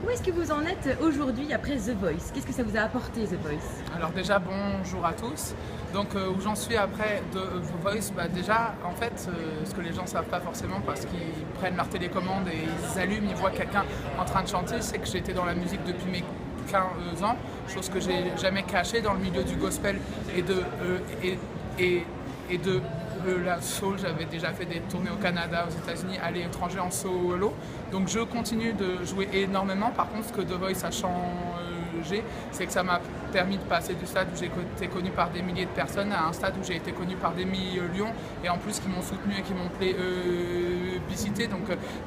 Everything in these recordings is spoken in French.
Où est-ce que vous en êtes aujourd'hui après The Voice? Qu'est-ce que ça vous a apporté The Voice? Alors déjà bonjour à tous. Donc où j'en suis après de The Voice, déjà en fait ce que les gens ne savent pas forcément parce qu'ils prennent leur télécommande et ils allument, ils voient quelqu'un en train de chanter, c'est que j'étais dans la musique depuis mes 15 ans, chose que j'ai jamais cachée dans le milieu du gospel et de la soul. J'avais déjà fait des tournées au Canada, aux États-Unis, à l'étranger en solo. Donc je continue de jouer énormément. Par contre, ce que The Voice a changé, c'est que ça m'a permis de passer du stade où j'ai été connu par des milliers de personnes à un stade où j'ai été connu par des millions et en plus qui m'ont soutenu et qui m'ont plébiscité. Donc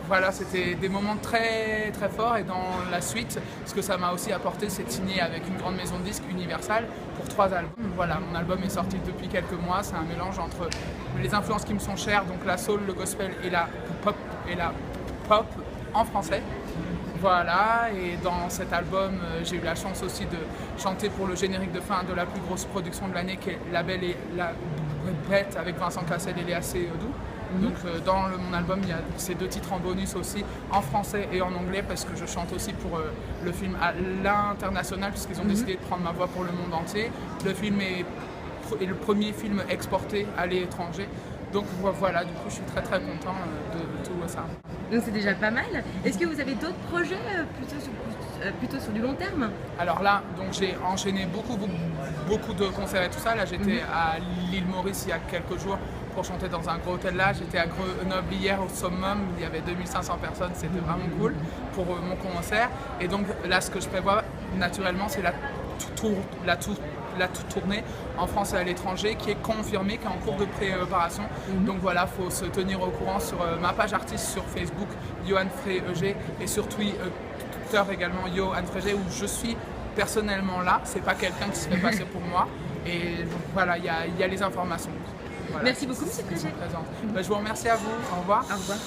voilà, c'était des moments très très forts et dans la suite, ce que ça m'a aussi apporté, c'est de signer avec une grande maison de disques, Universal, pour 3 albums. Voilà, mon album est sorti depuis quelques mois, c'est un mélange entre les influences qui me sont chères, donc la soul, le gospel et la pop en français. Voilà, et dans cet album, j'ai eu la chance aussi de chanter pour le générique de fin de la plus grosse production de l'année, qui est La Belle et la Bête, avec Vincent Cassel et Léa Seydoux. Donc dans mon album, il y a ces 2 titres en bonus aussi, en français et en anglais, parce que je chante aussi pour le film à l'international, puisqu'ils ont décidé de prendre ma voix pour le monde entier. Le film est le premier film exporté à l'étranger. Donc voilà, du coup je suis très très content de tout ça. Donc c'est déjà pas mal. Est-ce que vous avez d'autres projets plutôt sur du long terme? Alors là, donc j'ai enchaîné beaucoup de concerts et tout ça. Là j'étais à l'île Maurice il y a quelques jours pour chanter dans un gros hôtel là. J'étais à Grenoble hier au Summum, il y avait 2500 personnes, c'était vraiment cool pour mon concert. Et donc là ce que je prévois naturellement c'est la tournée en France et à l'étranger qui est confirmée, qui est en cours de préparation. Donc voilà, il faut se tenir au courant sur ma page artiste sur Facebook, Yohan Frege, et sur Twitter également, Yohan Frege, où je suis personnellement là. C'est pas quelqu'un qui se fait passer pour moi. Et donc voilà, il y a les informations. Voilà. Merci beaucoup, M. Frege. Je vous remercie à vous. Au revoir. Au revoir.